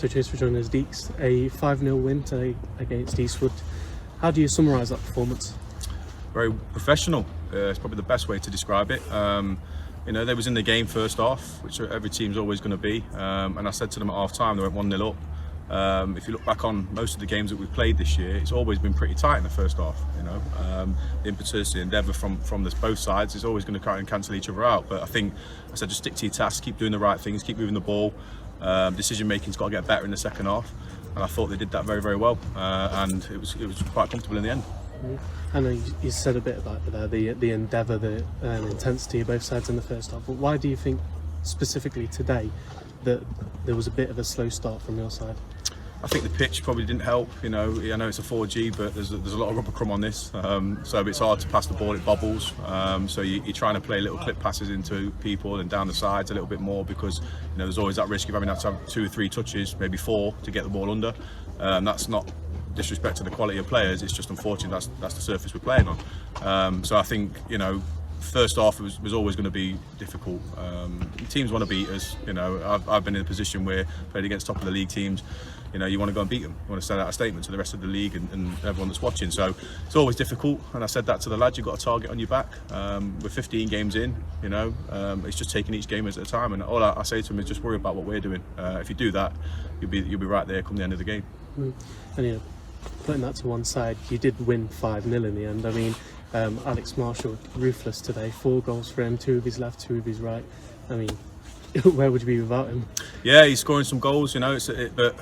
So cheers for joining us, Deeks. A 5-0 win today against Eastwood. How do you summarise that performance? Very professional. It's probably the best way to describe it. They was in the game first half, which every team's always going to be. And I said to them at half time, they went 1-0 up. If you look back on most of the games that we've played this year, it's always been pretty tight in the first half. The impetus, the endeavour from both sides is always going to try and cancel each other out. But I think, I said, just stick to your tasks, keep doing the right things, keep moving the ball. Decision making's got to get better in the second half, and I thought they did that very, very well. And it was quite comfortable in the end. I know you said a bit about the endeavour, the intensity of both sides in the first half. But why do you think specifically today that there was a bit of a slow start from your side? I think the pitch probably didn't help. I know it's a 4G, but there's a lot of rubber crumb on this, so it's hard to pass the ball. It bobbles, so you're trying to play little clip passes into people and down the sides a little bit more, because there's always that risk of having to have 2 or 3 touches, maybe 4, to get the ball under. That's not disrespect to the quality of players. It's just unfortunate that's the surface we're playing on. So I think first half was always going to be difficult. Teams want to beat us. I've been in a position where I played against top of the league teams. You want to go and beat them. You want to send out a statement to the rest of the league and everyone that's watching. So it's always difficult. And I said that to the lads. You've got a target on your back. We're 15 games in. It's just taking each game at a time. And all I say to them is just worry about what we're doing. If you do that, you'll be right there come the end of the game. And putting that to one side, you did win 5-0 in the end. I mean, Alex Marshall, ruthless today. 4 goals for him, 2 of his left, 2 of his right. I mean, where would you be without him? Yeah, he's scoring some goals, but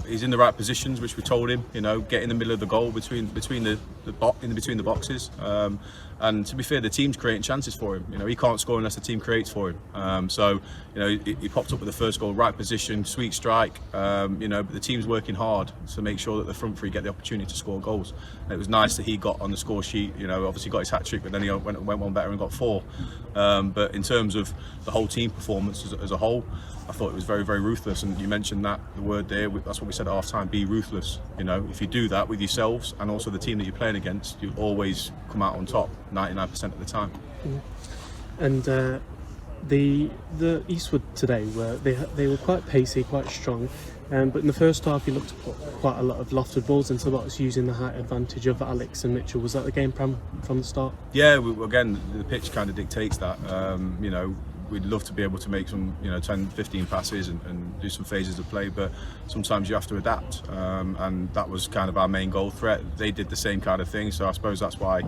he's in the right positions, which we told him. Get in the middle of the goal between the boxes. And to be fair, the team's creating chances for him. He can't score unless the team creates for him. He popped up with the first goal, right position, sweet strike. But the team's working hard to make sure that the front three get the opportunity to score goals. And it was nice that he got on the score sheet. Obviously got his hat trick, but then he went one better and got 4. But in terms of the whole team performance as a whole, I thought it was very, very ruthless. And you mentioned the word there. That's what we said at half time. Be ruthless. If you do that with yourselves and also the team that you're playing against, you'll always come out on top 99% of the time. And the Eastwood today they were quite pacey, quite strong. But in the first half, you looked to put quite a lot of lofted balls into the box, using the height advantage of Alex and Mitchell. Was that the game plan from the start? Yeah, again, the pitch kind of dictates that. We'd love to be able to make some 10, 15 passes and do some phases of play, but sometimes you have to adapt, and that was kind of our main goal threat. They did the same kind of thing, so I suppose that's why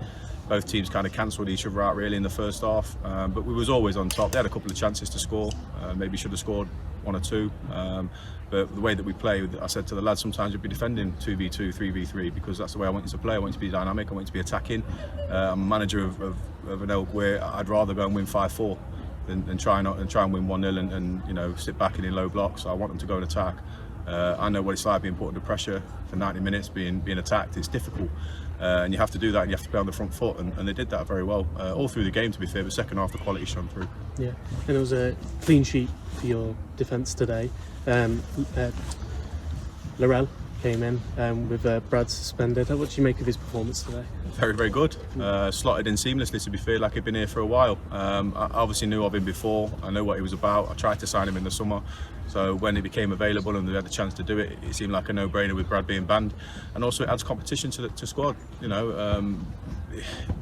both teams kind of cancelled each other out really in the first half. But we was always on top. They had a couple of chances to score, maybe should have scored 1 or 2. But the way that we play, I said to the lads, sometimes you'll be defending 2v2, 3v3, because that's the way I want you to play. I want you to be dynamic, I want you to be attacking. I'm a manager of an ilk where I'd rather go and win 5-4 than try and win 1-0 and sit back in low blocks. I want them to go and attack. I know what it's like being put under pressure for 90 minutes, being attacked. It's difficult, and you have to do that, and you have to play on the front foot, and they did that very well all through the game, to be fair. But second half, the quality shone through. Yeah, and it was a clean sheet for your defence today. Laurel came in with Brad suspended. What do you make of his performance today? Very, very good. Slotted in seamlessly, to be fair, like he'd been here for a while. I obviously knew of him before. I know what he was about. I tried to sign him in the summer, so when he became available and they had the chance to do it, it seemed like a no-brainer with Brad being banned. And also it adds competition to the squad.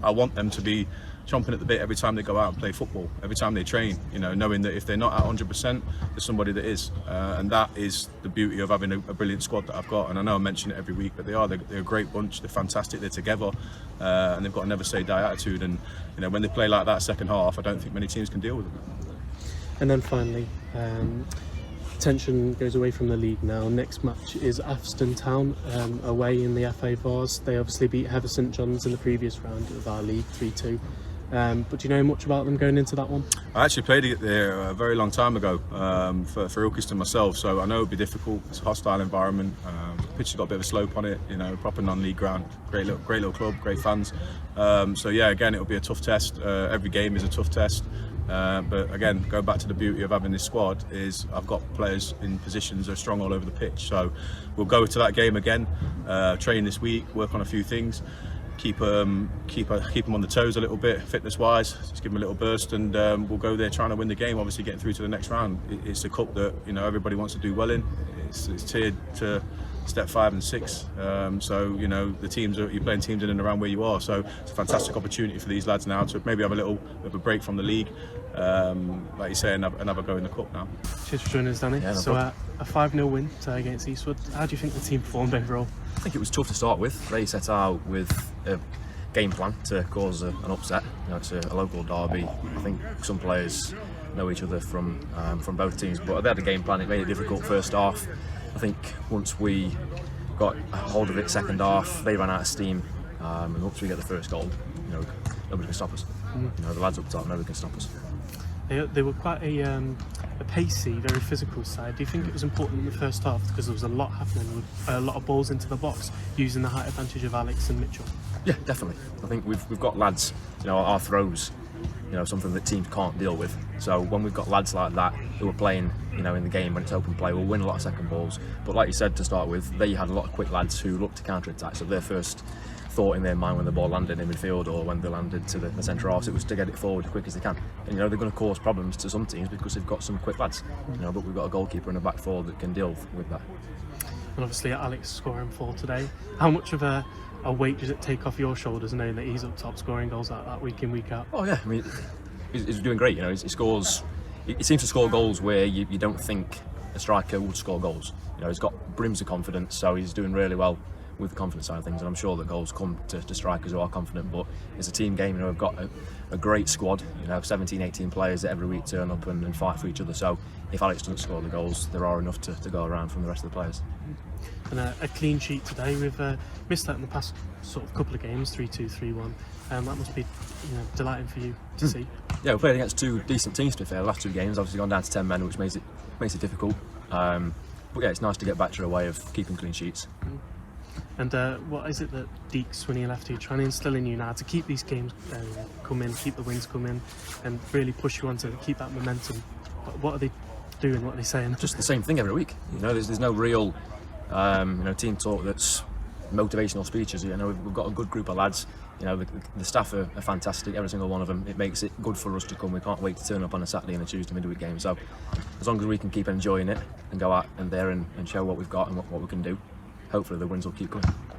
I want them to be chomping at the bit every time they go out and play football, every time they train, knowing that if they're not at 100%, there's somebody that is. And that is the beauty of having a brilliant squad that I've got. And I know I mention it every week, but they're a great bunch. They're fantastic. They're together, and they've got a never say die attitude. And when they play like that second half, I don't think many teams can deal with them. And then finally, attention goes away from the league now. Next match is Aston Town away in the FA Vars. They obviously beat Heather St John's in the previous round of our league 3-2. But do you know much about them going into that one? I actually played it there a very long time ago for Ilkeston myself, so I know it'd be difficult. It's a hostile environment. The pitch has got a bit of a slope on it, proper non-league ground. Great little club, great fans. So yeah, again, it'll be a tough test. Every game is a tough test. But again, going back to the beauty of having this squad is I've got players in positions that are strong all over the pitch. So we'll go to that game again, train this week, work on a few things. Keep them on the toes a little bit, fitness-wise. Just give them a little burst, and we'll go there trying to win the game. Obviously, getting through to the next round. It's a cup that everybody wants to do well in. it's tiered to step 5 and 6. So you know you're playing teams in and around where you are. So it's a fantastic opportunity for these lads now to maybe have a little bit of a break from the league. Like you say, another go in the cup now. Cheers for joining us, Danny. Yeah, no so a 5-0 win against Eastwood. How do you think the team performed overall? I think it was tough to start with. They set out with a game plan to cause an upset. You know, it's a local derby. I think some players know each other from both teams, but they had a game plan. It made it difficult first half. I think once we got a hold of it second half, they ran out of steam, and once we get the first goal, you know, nobody can stop us. You know, the lads up top, nobody can stop us. They were quite a pacey, very physical side. Do you think it was important in the first half because there was a lot happening, with a lot of balls into the box, using the height advantage of Alex and Mitchell? Yeah, definitely. I think we've got lads, you know, our throws, you know, something that teams can't deal with. So when we've got lads like that who are playing, you know, in the game when it's open play, we'll win a lot of second balls. But like you said to start with, they had a lot of quick lads who looked to counter-attack. So their first thought in their mind when the ball landed in midfield or when they landed to the centre halves, it was to get it forward as quick as they can. And you know, they're going to cause problems to some teams because they've got some quick lads. You know, but we've got a goalkeeper and a back four that can deal with that. And obviously Alex scoring 4 today. How much of a weight does it take off your shoulders knowing that he's up top scoring goals like that week in, week out? Oh yeah, I mean, he's doing great. You know, he scores. He seems to score goals where you don't think a striker would score goals. You know, he's got brims of confidence, so he's doing really well with the confidence side of things. And I'm sure that goals come to strikers who are confident. But it's a team game. You know, we've got a great squad. You know, 17, 18 players that every week turn up and fight for each other. So if Alex doesn't score the goals, there are enough to go around from the rest of the players. And a clean sheet today. We've missed that in the past sort of couple of games, 3-2, 3-1. That must be, you know, delighting for you to see. Yeah, we played against 2 decent teams to be fair. The last 2 games obviously gone down to 10 men, which makes it difficult. But yeah, it's nice to get back to a way of keeping clean sheets. And what is it that Deeks, when he left you, trying to instill in you now to keep these games coming, keep the wins coming, and really push you on to keep that momentum? What are they doing? What are they saying? Just the same thing every week. You know, there's no real team talk that's motivational speeches. You know, we've got a good group of lads. You know, the staff are fantastic, every single one of them. It makes it good for us to come. We can't wait to turn up on a Saturday and a Tuesday midweek game. So as long as we can keep enjoying it and go out and there and show what we've got and what we can do, hopefully the wins will keep coming.